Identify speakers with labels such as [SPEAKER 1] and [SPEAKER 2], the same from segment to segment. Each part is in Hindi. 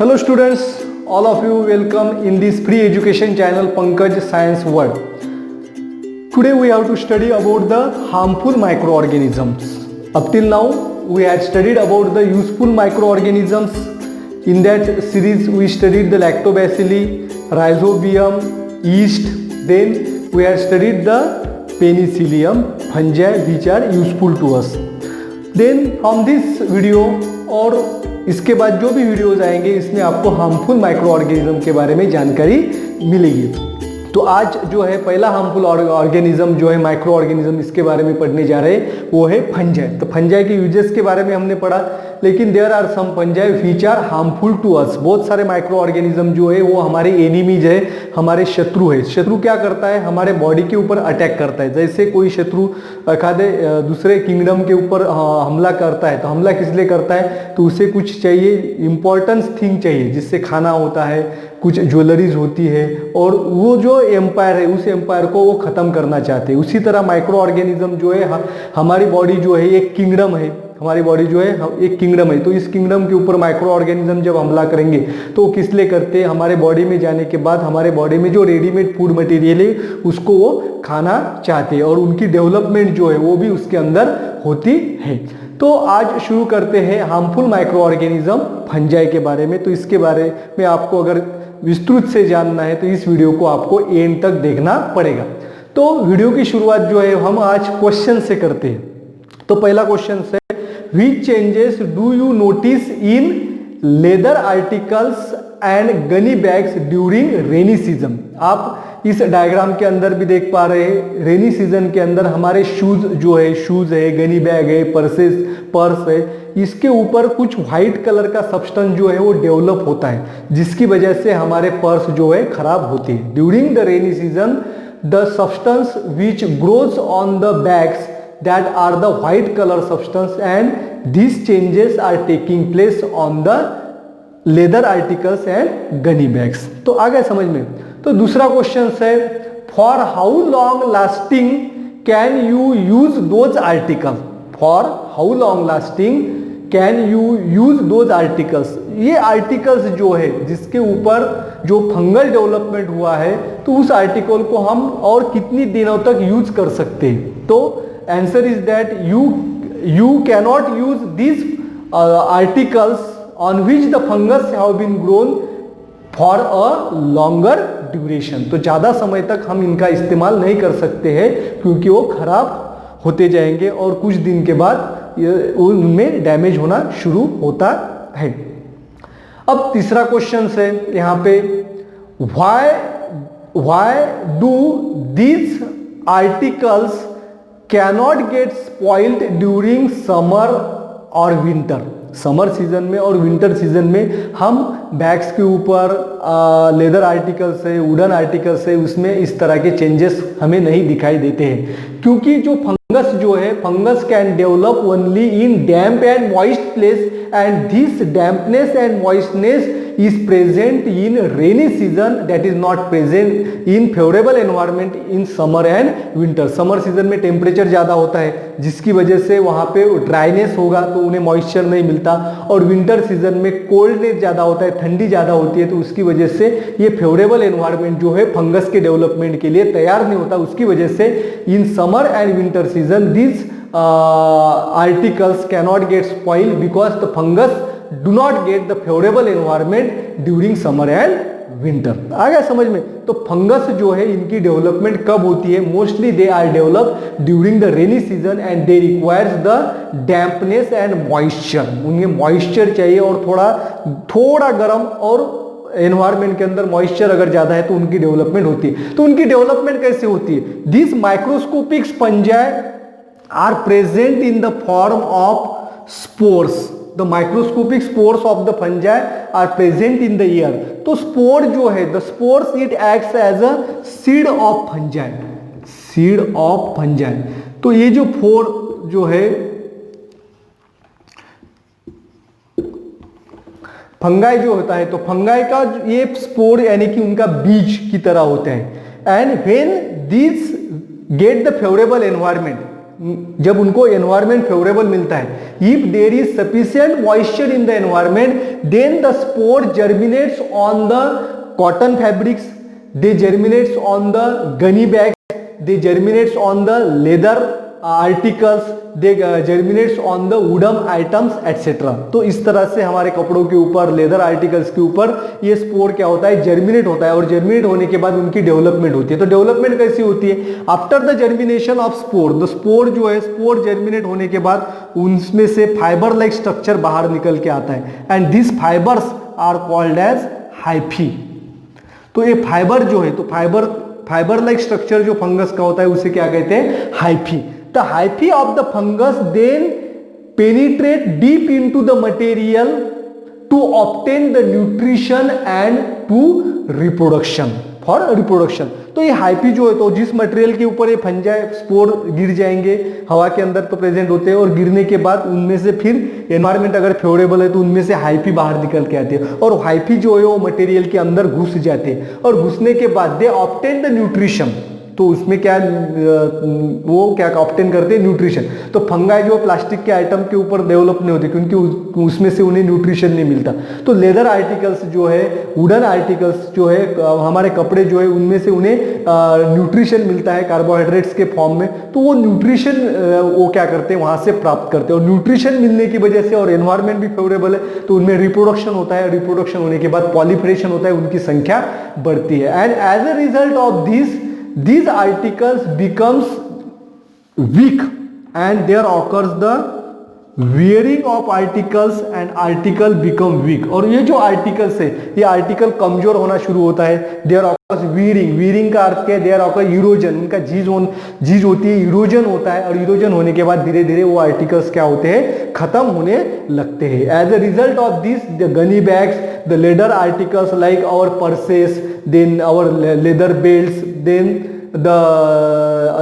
[SPEAKER 1] Hello students, all of you welcome in this free education channel Pankaj Science World. Today we have to study about the harmful microorganisms. Up till now we had studied about the useful microorganisms. In that series we studied the lactobacilli, rhizobium, yeast. Then we had studied the penicillium, fungi which are useful to us. Then from this video और इसके बाद जो भी वीडियोज आएंगे इसमें आपको हार्मफुल माइक्रो ऑर्गेनिज्म के बारे में जानकारी मिलेगी। तो आज जो है पहला हार्मफुल ऑर्गेनिज्म जो है माइक्रो ऑर्गेनिज्म इसके बारे में पढ़ने जा रहे हैं वो है फंजाई। तो फंजाई के यूजेस के बारे में हमने पढ़ा, लेकिन there are some fungi which are harmful to us. बहुत सारे माइक्रो ऑर्गेनिज्म जो है वो हमारे एनिमीज है, हमारे शत्रु है। शत्रु क्या करता है, हमारे बॉडी के ऊपर अटैक करता है। जैसे कोई शत्रु खादे दूसरे किंगडम के ऊपर हमला करता है, तो हमला किस लिए करता है, तो उसे कुछ चाहिए, इंपॉर्टेंस थिंग चाहिए, जिससे खाना होता है, कुछ ज्वेलरीज होती है, और वो जो एम्पायर है उस एम्पायर को वो ख़त्म करना चाहते हैं। उसी तरह माइक्रो ऑर्गेनिज्म जो है हमारी बॉडी जो है एक किंगडम है, हमारी बॉडी जो है एक किंगडम है। तो इस किंगडम के ऊपर माइक्रो ऑर्गेनिज्म जब हमला करेंगे तो वो किस लिए करते हैं, हमारे बॉडी में जाने के बाद हमारे बॉडी में जो रेडीमेड फूड मटेरियल है उसको वो खाना चाहते हैं, और उनकी डेवलपमेंट जो है वो भी उसके अंदर होती है। तो आज शुरू करते हैं हार्मफुल माइक्रो ऑर्गेनिज्म फंजाई के बारे में। तो इसके बारे में आपको अगर विस्तृत से जानना है तो इस वीडियो को आपको एंड तक देखना पड़ेगा। तो वीडियो की शुरुआत जो है हम आज क्वेश्चन से करते हैं। तो पहला क्वेश्चन है, which changes do you notice in leather articles and Ghani bags during rainy season. आप इस डायग्राम के अंदर भी देख पा रहे हैं, रेनी सीजन के अंदर हमारे शूज है, गनी बैग है, पर्स है, इसके ऊपर कुछ व्हाइट कलर का सब्सटेंस जो है वो डेवलप होता है, जिसकी वजह से हमारे पर्स जो है खराब होती है। During the rainy season the substance which grows on the bags that are the white color substance and these changes are taking place on the leather articles and gunny bags। तो आ गए समझ में। तो दूसरा क्वेश्चन है, for how long lasting can you use those articles। for how long lasting can you use those articles। ये आर्टिकल्स जो है जिसके ऊपर जो फंगल डेवलपमेंट हुआ है तो उस आर्टिकल को हम और कितनी दिनों तक यूज कर सकते हैं। तो answer is that you cannot use these articles on which the fungus have been grown for a longer duration। तो ज़्यादा समय तक हम इनका इस्तेमाल नहीं कर सकते हैं क्योंकि वो खराब होते जाएंगे और कुछ दिन के बाद उनमें डैमेज होना शुरू होता है। अब तीसरा क्वेश्चन है यहाँ पे, why do these articles cannot get spoiled during summer और winter। समर सीजन में और विंटर सीजन में हम बैग्स के ऊपर लेदर आर्टिकल्स है, वुडन आर्टिकल्स है, उसमें इस तरह के चेंजेस हमें नहीं दिखाई देते हैं, क्योंकि जो फंगस जो है, fungus can develop only in damp and moist place and this dampness and moistness is present in rainy season, that is not present in favorable environment in summer and winter। Summer season में टेम्परेचर ज़्यादा होता है जिसकी वजह से वहाँ पे ड्राइनेस होगा तो उन्हें मॉइस्चर नहीं मिलता, और विंटर सीजन में कोल्डनेस ज़्यादा होता है, ठंडी ज़्यादा होती है, तो उसकी वजह से ये फेवरेबल एनवायरनमेंट जो है फंगस के डेवलपमेंट के लिए तैयार नहीं होता। उसकी वजह से in summer and winter season this articles cannot get spoil because the fungus do not get the favorable environment during summer and winter। आ गया समझ में। तो फंगस जो है इनकी डेवलपमेंट कब होती है, mostly they are develop during the rainy season and they requires the dampness and moisture. उन्हें मॉइस्चर चाहिए और थोड़ा गर्म और एनवायरमेंट के अंदर मॉइस्चर अगर ज्यादा है तो उनकी डेवलपमेंट होती है। तो उनकी डेवलपमेंट कैसे होती है, this microscopic fungi are present in the form of spores. The microscopic spores of the fungi are present in the air। तो स्पोर जो है, the spores it acts as a seed of fungi, seed of fungi। तो ये जो फोर जो है फंगाई जो होता है, तो फंगाई का ये स्पोर यानी कि उनका बीज की तरह होता है। And when this get the favourable environment, जब उनको एनवायरमेंट फेवरेबल मिलता है, if there is sufficient moisture in the environment then the spore germinates on the cotton fabrics, they germinates on the gunny bags, they germinates on the leather articles, they germinates on the wooden items etcetera. तो इस तरह से हमारे कपड़ों के ऊपर, लेदर आर्टिकल्स के ऊपर ये स्पोर क्या होता है, जर्मिनेट होता है, और जर्मिनेट होने के बाद उनकी डेवलपमेंट होती है। तो डेवलपमेंट कैसी होती है, after the germination of spore, the spore जो है, स्पोर जर्मिनेट होने के बाद उनमें से फाइबर लाइक स्ट्रक्चर बाहर निकल के आता है, and this fibres are called as hyphae. तो ये फाइबर जो है, तो फाइबर लाइक स्ट्रक्चर जो फंगस का होता है उसे क्या कहते हैं, hyphae. The hyphae of the fungus then penetrate deep into the material to obtain the nutrition and to reproduction, for reproduction। तो ये हाइफी जो है, तो जिस मटेरियल के ऊपर ये फंजाई स्पोर गिर जाएंगे, हवा के अंदर तो प्रेजेंट होते हैं, और गिरने के बाद उनमें से फिर एनवायरमेंट अगर फेवरेबल है तो उनमें से हाइफी बाहर निकल के आते हैं, और हाइफी जो है वो मटेरियल के अंदर घुस जाते हैं, और घुसने के बाद दे ऑब्टेन द न्यूट्रिशन। तो उसमें क्या, वो क्या ऑब्टेन करते हैं, न्यूट्रिशन। तो फंगाई जो प्लास्टिक के आइटम के ऊपर डेवलप नहीं होते, क्योंकि उसमें से उन्हें न्यूट्रिशन नहीं मिलता। तो लेदर आर्टिकल्स जो है, वुडन आर्टिकल्स जो है, हमारे कपड़े जो है, उनमें से उन्हें न्यूट्रिशन मिलता है कार्बोहाइड्रेट्स के फॉर्म में। तो वो न्यूट्रिशन वो क्या करते हैं, वहां से प्राप्त करते हैं, और न्यूट्रिशन मिलने की वजह से, और एनवायरमेंट भी फेवरेबल है, तो उनमें रिप्रोडक्शन होता है, रिप्रोडक्शन होने के बाद पॉलिफरेशन होता है, उनकी संख्या बढ़ती है, and as a result of these articles becomes weak and there occurs the wearing of articles and article become weak। और ये जो आर्टिकल्स है, ये आर्टिकल कमजोर होना शुरू होता है। there occurs wearing का अर्थ क्या है, there occurs erosion, उनका जीज होती है, इरोजन होता है, और इरोजन होने के बाद धीरे धीरे वो आर्टिकल्स क्या होते हैं, खत्म होने लगते हैं। As a result of this the gunny bags, the leather articles like our purses, then our leather belts, then the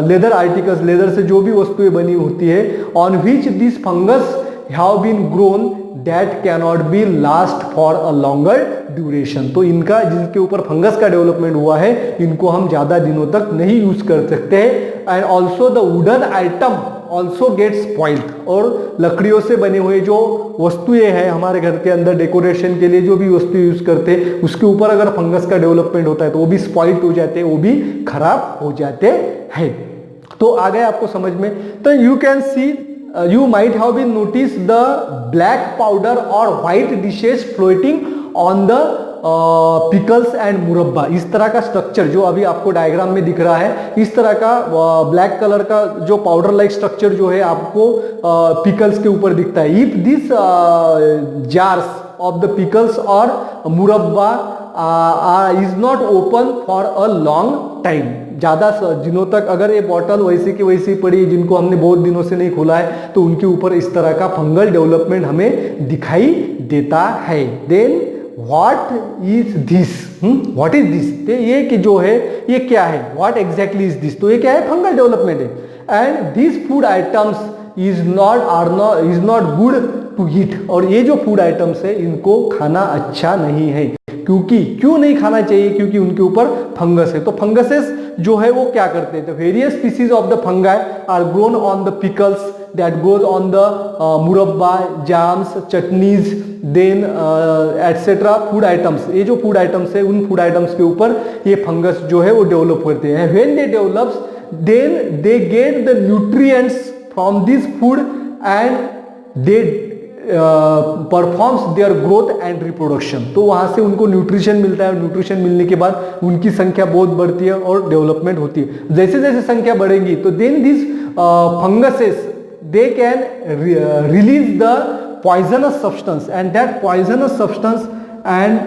[SPEAKER 1] leather articles, leather से जो भी वस्तुएं बनी होती है, on which this fungus have been grown that cannot be last for a longer duration। तो इनका, जिनके ऊपर फंगस का डेवलपमेंट हुआ है, इनको हम ज्यादा दिनों तक नहीं यूज कर सकते हैं। And also the wooden item also get spoiled, और लकड़ियों से बने हुए जो वस्तुएं हैं हमारे घर के अंदर डेकोरेशन के लिए जो भी वस्तु यूज करते हैं, उसके ऊपर अगर फंगस का डेवलपमेंट होता है तो वो भी स्पॉइल्ड हो जाते हैं, वो भी खराब हो जाते हैं। तो आ गए आपको समझ में। तो you can see, you might have been noticed the black powder or white dishes floating on the pickles and मुरब्बा। इस तरह का स्ट्रक्चर जो अभी आपको डायग्राम में दिख रहा है, इस तरह का ब्लैक कलर का जो पाउडर लाइक स्ट्रक्चर जो है आपको पिकल्स के ऊपर दिखता है। If this jars of the pickles और मुरब्बा is not open for a long time, ज्यादा दिनों तक अगर ये बॉटल वैसे की वैसी पड़ी, जिनको हमने बहुत दिनों से नहीं खोला है, तो उनके ऊपर इस तरह का फंगल डेवलपमेंट हमें दिखाई देता है। Then what is this, what is this, ये कि जो है ये क्या है, व्हाट एग्जैक्टली इज दिस, तो ये क्या है, फंगल डेवलपमेंट है। And this food items is not good to eat, और ये जो फूड आइटम्स है इनको खाना अच्छा नहीं है। क्यों नहीं खाना चाहिए, क्योंकि उनके ऊपर फंगस है। तो फंगसेस जो है वो क्या करते हैं, तो various species of the fungi are grown on the pickles that goes on the murabba, jams, chutneys, then etcetera food items. ये जो फूड आइटम्स है, उन फूड आइटम्स के ऊपर ये फंगस जो है वो डेवलप करते हैं। When they develops then they get the nutrients from this food and they performs their growth and reproduction. तो वहां से उनको न्यूट्रिशन मिलता है, न्यूट्रिशन मिलने के बाद उनकी संख्या बहुत बढ़ती है और डेवलपमेंट होती है। जैसे जैसे संख्या बढ़ेगी तो then this funguses they can release the poisonous substance, and that poisonous substance and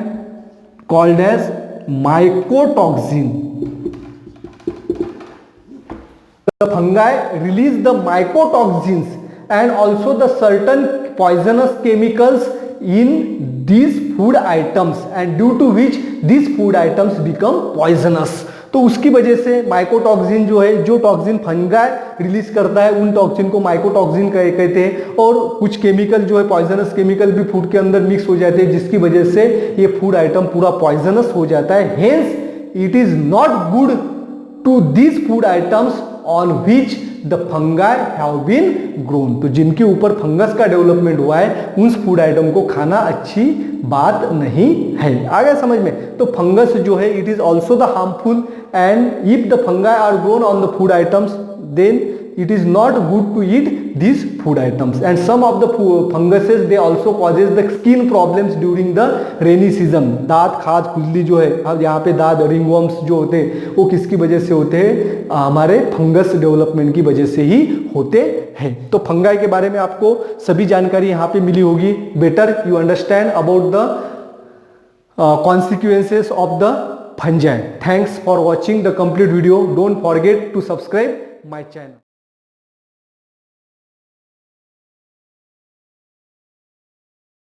[SPEAKER 1] called as mycotoxin. The fungi release the mycotoxins and also the certain poisonous chemicals in these food items, and due to which these food items become poisonous. तो उसकी वजह से माइकोटॉक्सिन जो है, जो टॉक्सिन फंगाई रिलीज करता है, उन टॉक्सिन को माइकोटॉक्सिन कहते हैं। और कुछ केमिकल जो है, पॉइजनस केमिकल भी फूड के अंदर मिक्स हो जाते हैं, जिसकी वजह से ये फूड आइटम पूरा पॉइजनस हो जाता है। Hence it is not good to this food items on which the fungi have been grown. तो जिनके ऊपर फंगस का डेवलपमेंट हुआ है उस फूड आइटम को खाना अच्छी बात नहीं है। आ गया समझ में? तो फंगस जो है it is also the harmful, and if the fungi are grown on the food items then it is not good to eat these food items, and some of the funguses they also causes the skin problems during the rainy season। दांत खाज खुजली जो है, अब यहाँ पे दांत रिंगवर्म्स जो होते हैं वो किसकी वजह से होते हैं? हमारे फंगस डेवलपमेंट की वजह से ही होते हैं। तो फंगाई के बारे में आपको सभी जानकारी यहाँ पे मिली होगी। Better you understand about the consequences of the fungi। Thanks for watching the complete video. Don't forget to subscribe my channel.